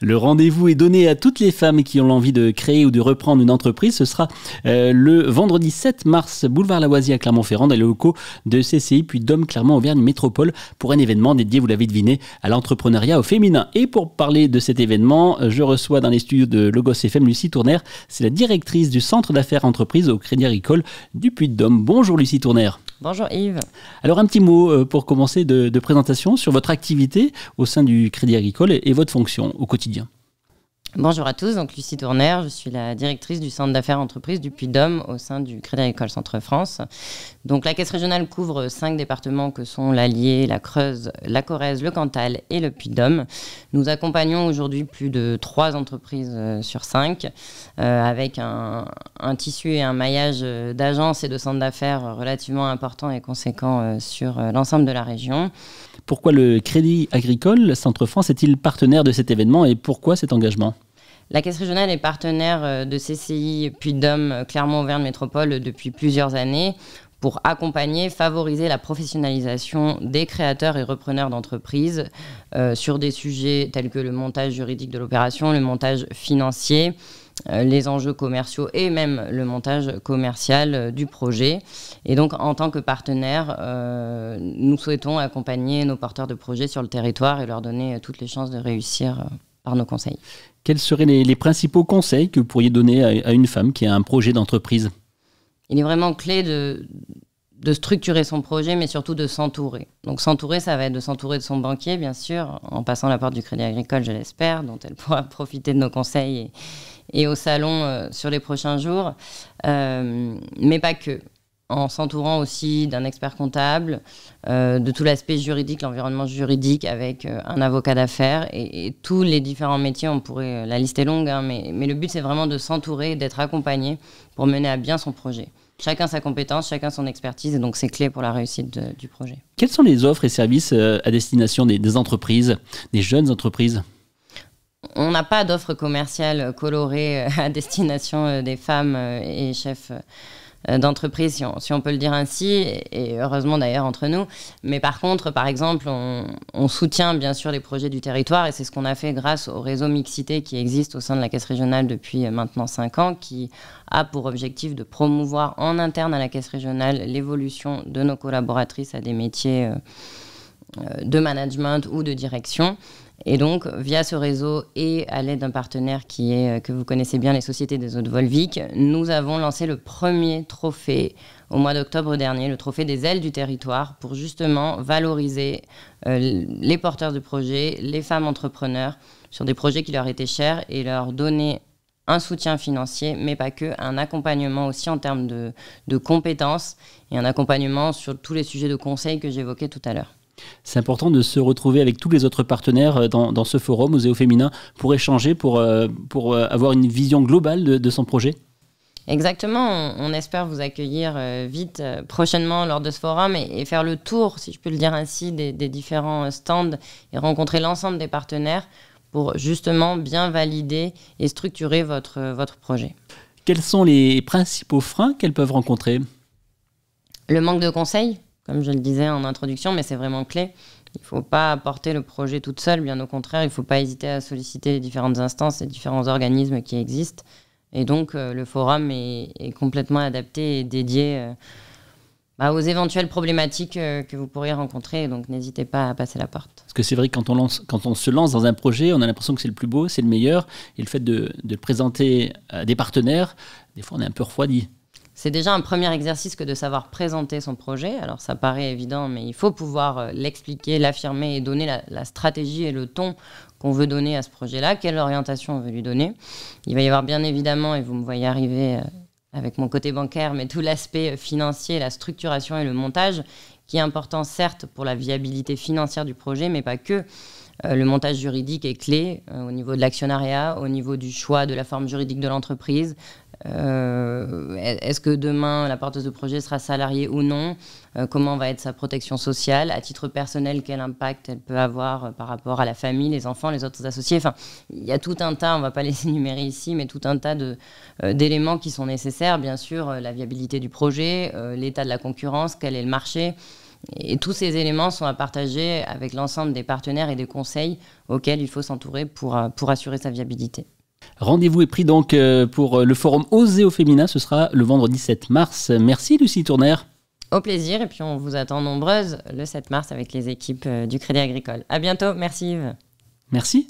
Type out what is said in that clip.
Le rendez-vous est donné à toutes les femmes qui ont l'envie de créer ou de reprendre une entreprise. Ce sera le vendredi 7 mars, boulevard Lavoisier à Clermont-Ferrand, dans les locaux de CCI, puis Dôme Clermont-Auvergne Métropole, pour un événement dédié, vous l'avez deviné, à l'entrepreneuriat au féminin. Et pour parler de cet événement, je reçois dans les studios de Logos FM Lucie Tourner. C'est la directrice du centre d'affaires entreprises au Crédit Agricole du Puy-de-Dôme. Bonjour Lucie Tourner. Bonjour Yves. Alors un petit mot pour commencer de présentation sur votre activité au sein du Crédit Agricole et votre fonction au quotidien. Bonjour à tous, donc Lucie Tourner, je suis la directrice du centre d'affaires entreprises du Puy-de-Dôme au sein du Crédit Agricole Centre-France. Donc la caisse régionale couvre 5 départements que sont l'Allier, la Creuse, la Corrèze, le Cantal et le Puy-de-Dôme. Nous accompagnons aujourd'hui plus de 3 entreprises sur 5 avec un tissu et un maillage d'agences et de centres d'affaires relativement important et conséquent sur l'ensemble de la région. Pourquoi le Crédit Agricole Centre-France est-il partenaire de cet événement et pourquoi cet engagement ? La Caisse régionale est partenaire de CCI Puy-de-Dôme Clermont-Auvergne Métropole depuis plusieurs années pour accompagner, favoriser la professionnalisation des créateurs et repreneurs d'entreprises sur des sujets tels que le montage juridique de l'opération, le montage financier, les enjeux commerciaux et même le montage commercial du projet. Et donc, en tant que partenaire, nous souhaitons accompagner nos porteurs de projets sur le territoire et leur donner toutes les chances de réussir par nos conseils. Quels seraient les principaux conseils que vous pourriez donner à une femme qui a un projet d'entreprise ? Il est vraiment clé de structurer son projet, mais surtout de s'entourer. Donc s'entourer, ça va être de s'entourer de son banquier, bien sûr, en passant la porte du Crédit Agricole, je l'espère, dont elle pourra profiter de nos conseils et au salon sur les prochains jours. Mais pas que. En s'entourant aussi d'un expert comptable, de tout l'aspect juridique, l'environnement juridique avec un avocat d'affaires et tous les différents métiers. La liste est longue, hein, mais le but c'est vraiment de s'entourer, d'être accompagné pour mener à bien son projet. Chacun sa compétence, chacun son expertise, et donc c'est clé pour la réussite du projet. Quelles sont les offres et services à destination des entreprises, des jeunes entreprises ? On n'a pas d'offres commerciales colorées à destination des femmes et chefs d'entreprise, si on peut le dire ainsi, et heureusement d'ailleurs entre nous. Mais par contre, par exemple, on soutient bien sûr les projets du territoire, et c'est ce qu'on a fait grâce au réseau mixité qui existe au sein de la Caisse régionale depuis maintenant 5 ans, qui a pour objectif de promouvoir en interne à la Caisse régionale l'évolution de nos collaboratrices à des métiers de management ou de direction. Et donc, via ce réseau et à l'aide d'un partenaire que vous connaissez bien, les Sociétés des Eaux de Volvic, nous avons lancé le premier trophée au mois d'octobre dernier, le trophée des ailes du territoire, pour justement valoriser les porteurs de projets, les femmes entrepreneurs, sur des projets qui leur étaient chers et leur donner un soutien financier, mais pas que, un accompagnement aussi en termes de compétences et un accompagnement sur tous les sujets de conseil que j'évoquais tout à l'heure. C'est important de se retrouver avec tous les autres partenaires dans ce forum Oseo Féminin pour échanger, pour avoir une vision globale de son projet. Exactement, on espère vous accueillir vite, prochainement lors de ce forum et faire le tour, si je peux le dire ainsi, des différents stands et rencontrer l'ensemble des partenaires pour justement bien valider et structurer votre projet. Quels sont les principaux freins qu'elles peuvent rencontrer ? Le manque de conseils, comme je le disais en introduction, mais c'est vraiment clé. Il ne faut pas porter le projet toute seule, bien au contraire, il ne faut pas hésiter à solliciter les différentes instances et différents organismes qui existent. Et donc, le forum est complètement adapté et dédié aux éventuelles problématiques que vous pourriez rencontrer. Donc, n'hésitez pas à passer la porte. Parce que c'est vrai que quand on se lance dans un projet, on a l'impression que c'est le plus beau, c'est le meilleur. Et le fait de le présenter à des partenaires, des fois, on est un peu refroidi. C'est déjà un premier exercice que de savoir présenter son projet. Alors ça paraît évident, mais il faut pouvoir l'expliquer, l'affirmer et donner la stratégie et le ton qu'on veut donner à ce projet-là, quelle orientation on veut lui donner. Il va y avoir bien évidemment, et vous me voyez arriver avec mon côté bancaire, mais tout l'aspect financier, la structuration et le montage, qui est important certes pour la viabilité financière du projet, mais pas que. Le montage juridique est clé au niveau de l'actionnariat, au niveau du choix de la forme juridique de l'entreprise. Est-ce que demain la porteuse de projet sera salariée ou non? Comment va être sa protection sociale? À titre personnel, quel impact elle peut avoir par rapport à la famille, les enfants, les autres associés? Enfin, il y a tout un tas, on ne va pas les énumérer ici, mais tout un tas d'éléments qui sont nécessaires. Bien sûr, la viabilité du projet, l'état de la concurrence, quel est le marché, Et tous ces éléments sont à partager avec l'ensemble des partenaires et des conseils auxquels il faut s'entourer pour assurer sa viabilité. Rendez-vous est pris donc pour le forum Oser au féminin. Ce sera le vendredi 7 mars. Merci Lucie Tourner. Au plaisir, et puis on vous attend nombreuses le 7 mars avec les équipes du Crédit Agricole. À bientôt, merci Yves. Merci.